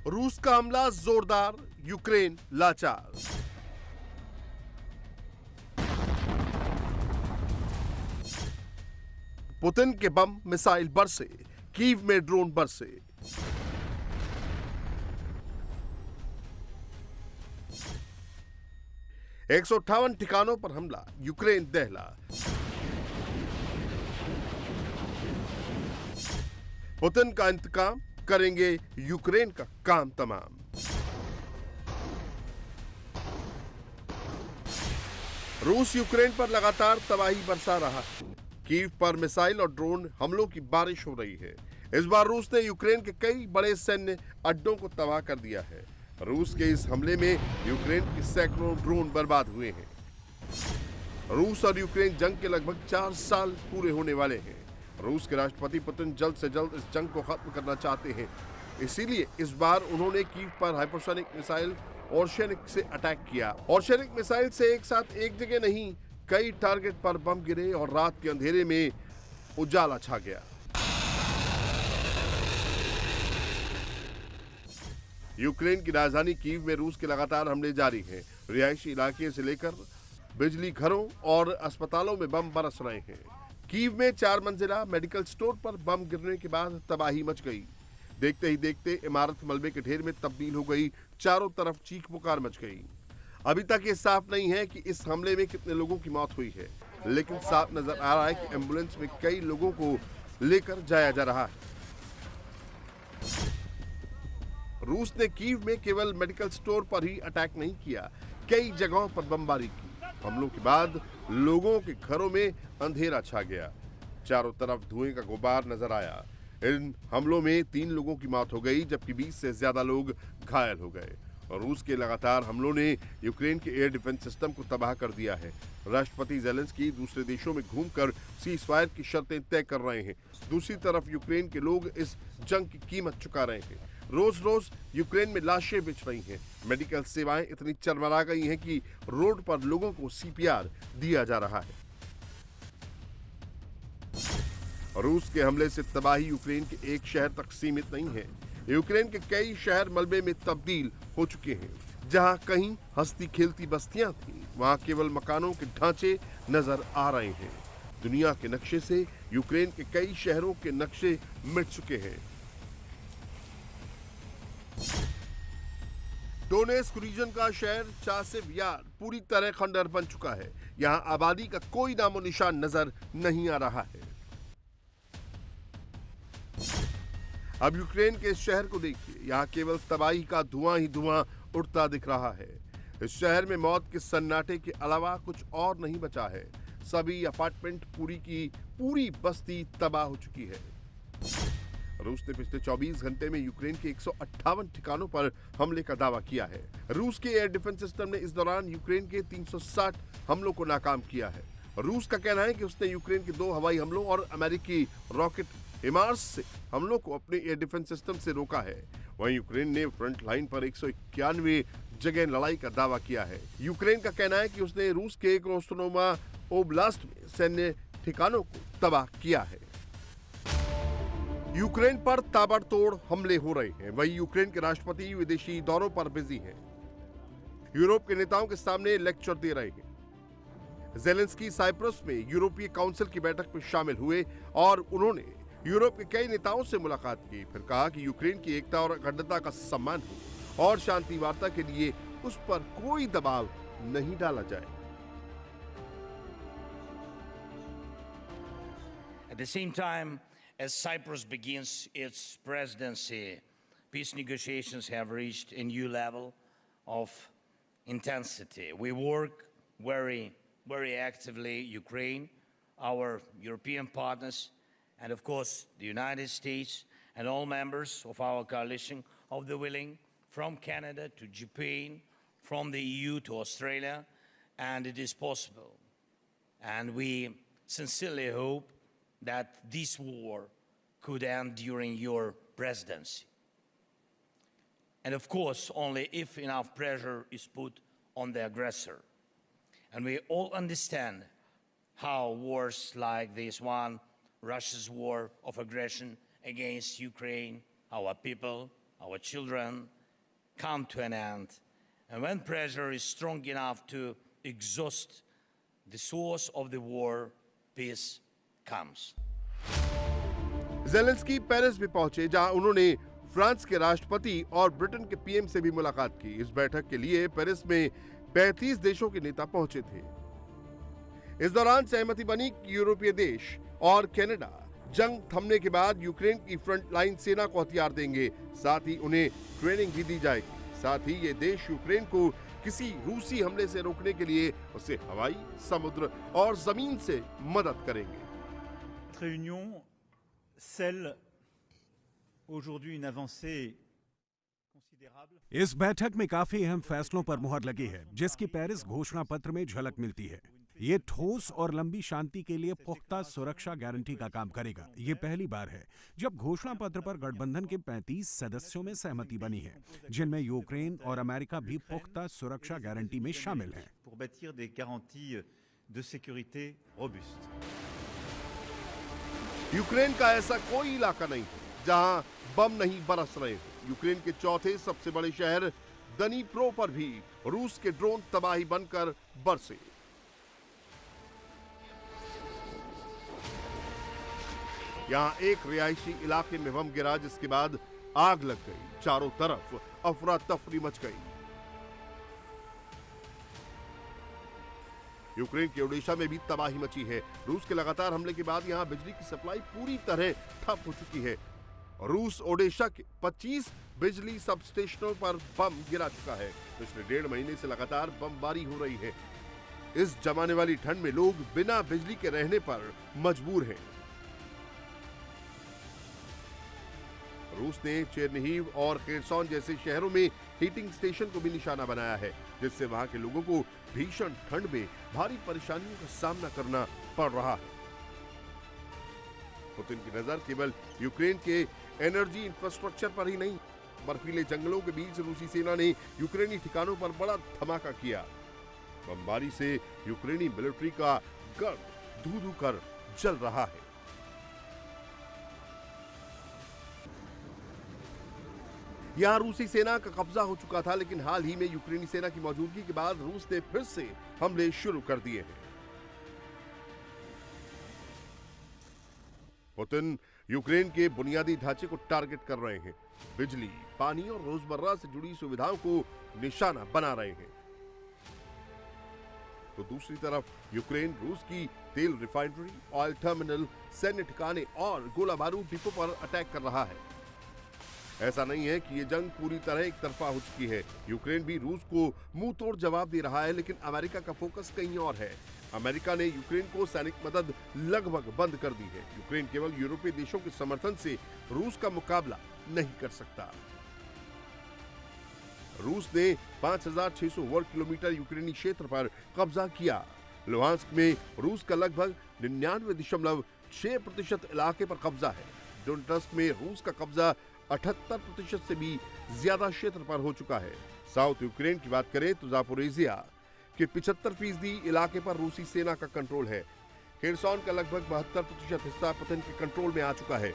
रूस का हमला जोरदार, यूक्रेन लाचार। पुतिन के बम मिसाइल बरसे, कीव में ड्रोन बरसे। एक सौ 58 ठिकानों पर हमला, यूक्रेन दहला। पुतिन का इंतकाम, करेंगे यूक्रेन का काम तमाम। रूस यूक्रेन पर लगातार तबाही बरसा रहा है। कीव पर मिसाइल और ड्रोन हमलों की बारिश हो रही है। इस बार रूस ने यूक्रेन के कई बड़े सैन्य अड्डों को तबाह कर दिया है। रूस के इस हमले में यूक्रेन के सैकड़ों ड्रोन बर्बाद हुए हैं। रूस और यूक्रेन जंग के लगभग 4 साल पूरे होने वाले हैं। रूस के राष्ट्रपति पुतिन जल्द से जल्द इस जंग को खत्म करना चाहते हैं। इसीलिए इस बार उन्होंने कीव पर हाइपरसोनिक मिसाइल ओर्शेनिक से अटैक किया। ओर्शेनिक मिसाइल से एक साथ एक जगह नहीं, कई टारगेट पर बम गिरे और रात के अंधेरे में उजाला छा गया। यूक्रेन की राजधानी कीव में रूस के लगातार हमले जारी हैं। रिहायशी इलाके से लेकर बिजली घरों और अस्पतालों में बम बरस रहे हैं। कीव में 4 मंजिला मेडिकल स्टोर पर बम गिरने के बाद तबाही मच गई। देखते ही देखते इमारत मलबे के ढेर में तब्दील हो गई। चारों तरफ चीख पुकार मच गई। अभी तक ये साफ नहीं है कि इस हमले में कितने लोगों की मौत हुई है, लेकिन साफ नजर आ रहा है कि एम्बुलेंस में कई लोगों को लेकर जाया जा रहा है। रूस ने कीव में केवल मेडिकल स्टोर पर ही अटैक नहीं किया, कई जगहों पर बमबारी की। हमलों के बाद लोगों के घरों में अंधेरा छा गया। चारों तरफ धुएं का गुबार नजर आया। इन हमलों में 3 लोगों की मौत हो गई, जबकि 20 से ज्यादा लोग घायल हो गए। और रूस के लगातार हमलों ने यूक्रेन के एयर डिफेंस सिस्टम को तबाह कर दिया है। राष्ट्रपति ज़ेलेंस्की दूसरे देशों में घूमकर सीज़फायर की शर्तें तय कर रहे हैं। दूसरी तरफ यूक्रेन के लोग इस जंग की कीमत चुका रहे हैं। रोज रोज यूक्रेन में लाशें बिछ रही हैं। मेडिकल सेवाएं इतनी चरमरा गई हैं कि रोड पर लोगों को सीपीआर दिया जा रहा है। रूस के हमले से तबाही यूक्रेन के एक शहर तक सीमित नहीं है। यूक्रेन के कई शहर मलबे में तब्दील हो चुके हैं। जहां कहीं हंसती खेलती बस्तियां थीं, वहां केवल मकानों के ढांचे नजर आ रहे हैं। दुनिया के नक्शे से यूक्रेन के कई शहरों के नक्शे मिट चुके हैं। डोनेस्क रीजन का शहर चासिव यार पूरी तरह खंडर बन चुका है। यहां आबादी का कोई नामो निशान नजर नहीं आ रहा है। अब यूक्रेन के इस शहर को देखिए, यहाँ केवल तबाही का धुआं ही धुआं उड़ता दिख रहा है। इस शहर में मौत के सन्नाटे के अलावा कुछ और नहीं बचा है। सभी अपार्टमेंट, पूरी की पूरी बस्ती तबाह हो चुकी है। रूस ने पिछले 24 घंटे में यूक्रेन के 158 ठिकानों पर हमले का दावा किया है। रूस के एयर डिफेंस सिस्टम ने इस दौरान यूक्रेन के 360 हमलों को नाकाम किया है। रूस का कहना है कि उसने यूक्रेन के 2 हवाई हमलों और अमेरिकी रॉकेट हिमार्स से हमलों को अपने एयर डिफेंस सिस्टम से रोका है। वहीं यूक्रेन ने फ्रंट लाइन पर 191 जगह लड़ाई का दावा किया है। यूक्रेन का कहना है कि उसने रूस के क्रोस्टोनोमा ओब्लास्ट में सैन्य ठिकानों को तबाह किया है। यूक्रेन पर ताबड़तोड़ हमले हो रहे हैं। वहीं यूक्रेन के राष्ट्रपति विदेशी दौरों पर बिजी हैं। यूरोप के नेताओं के सामने लेक्चर दे रहे हैं। ज़ेलेंस्की साइप्रस में यूरोपीय काउंसिल की बैठक में शामिल हुए और उन्होंने यूरोप के कई नेताओं से मुलाकात की। फिर कहा कि यूक्रेन की एकता और अखंडता का सम्मान हो और शांति वार्ता के लिए उस पर कोई दबाव नहीं डाला जाए। At the same time, as Cyprus begins its presidency, peace negotiations have reached a new level of intensity. We work very actively, Ukraine, our European partners, and of course the United States and all members of our coalition of the willing, from Canada to Japan, from the EU to Australia, and it is possible. And we sincerely hope that this war could end during your presidency. And of course, only if enough pressure is put on the aggressor. And we all understand how wars like this one, Russia's war of aggression against Ukraine, our people, our children come to an end. And when pressure is strong enough to exhaust the source of the war, peace comes. Zelensky Paris भी पहुंचे, जहां उन्होंने France के राष्ट्रपति और Britain के PM से भी मुलाकात की। इस बैठक के लिए पेरिस में 35 देशों के नेता पहुंचे थे। इस दौरान सहमति बनी कि यूरोपीय देश और कनाडा जंग थमने के बाद यूक्रेन की फ्रंटलाइन सेना को हथियार देंगे, साथ ही उन्हें ट्रेनिंग भी दी जाएगी। साथ ही ये देश यूक्रेन को किसी रूसी हमले से रोकने के लिए उसे हवाई, समुद्र और जमीन से मदद करेंगे। Réunion scelle aujourd'hui une avancée considérable. इस बैठक में काफी अहम फैसलों पर मुहर लगी है, जिसकी पेरिस घोषणा पत्र में झलक मिलती है। ये ठोस और लंबी शांति के लिए पुख्ता सुरक्षा गारंटी का काम करेगा। ये पहली बार है जब घोषणा पत्र पर गठबंधन के 35 सदस्यों में सहमति बनी है, जिनमें यूक्रेन और अमेरिका भी पुख्ता सुरक्षा गारंटी में शामिल हैं। Pour bâtir des garanties de sécurité robustes. Ukraine का ऐसा कोई इलाका नहीं है जहां बम नहीं बरस रहे हो। यूक्रेन के चौथे सबसे बड़े शहर दनीप्रो पर भी रूस के ड्रोन तबाही बनकर बरसे। यहां एक रिहायशी इलाके में बम गिरा, जिसके बाद आग लग गई। चारों तरफ अफरा तफरी मच गई। यूक्रेन के ओडिशा में भी तबाही मची है। रूस के लगातार हमले के बाद यहां बिजली की सप्लाई पूरी तरह ठप हो चुकी है। रूस ओडिशा के 25 बिजली सब स्टेशनों पर बम गिरा चुका है। पिछले 1.5 महीने से लगातार बमबारी हो रही है। इस जमाने वाली ठंड में लोग बिना बिजली के रहने पर मजबूर हैं। रूस ने चेरनिहिव और खेरसॉन जैसे शहरों में हीटिंग स्टेशन को भी निशाना बनाया है, जिससे वहां के लोगों को भीषण ठंड में भारी परेशानियों का सामना करना पड़ रहा है। पुतिन की नजर केवल यूक्रेन के एनर्जी इंफ्रास्ट्रक्चर पर ही नहीं, बर्फीले जंगलों के बीच रूसी सेना ने यूक्रेनी ठिकानों पर बड़ा धमाका किया। बमबारी से यूक्रेनी मिलिट्री का गर्द धू-धू कर जल रहा है। यहां रूसी सेना का कब्जा हो चुका था, लेकिन हाल ही में यूक्रेनी सेना की मौजूदगी के बाद रूस ने फिर से हमले शुरू कर दिए हैं। पुतिन यूक्रेन के बुनियादी ढांचे को टारगेट कर रहे हैं। बिजली, पानी और रोजमर्रा से जुड़ी सुविधाओं को निशाना बना रहे हैं। तो दूसरी तरफ यूक्रेन रूस की तेल रिफाइनरी, ऑयल टर्मिनल, सैन्य ठिकाने और गोला बारूद डिपो पर अटैक कर रहा है। ऐसा नहीं है कि ये जंग पूरी तरह एक तरफा हो चुकी है। यूक्रेन भी रूस को मुंह तोड़ जवाब दे रहा है, लेकिन अमेरिका का फोकस कहीं और है। अमेरिका ने यूक्रेन को सैनिक मदद लगभग बंद कर दी है। यूक्रेन केवल यूरोपीय देशों के समर्थन से रूस का मुकाबला नहीं कर सकता। रूस ने 5,600 वर्ग किलोमीटर यूक्रेनी क्षेत्र पर कब्जा किया। लुहांस्क में रूस का लगभग 99.6% इलाके पर कब्जा है। डोनेट्स्क में रूस का कब्जा 78% से भी ज्यादा क्षेत्र पर हो चुका है। साउथ यूक्रेन की बात करें तो जापोरेजिया के 75% इलाके पर रूसी सेना का कंट्रोल है। खेरसॉन का लगभग 72% हिस्सा पुतिन के कंट्रोल में आ चुका है।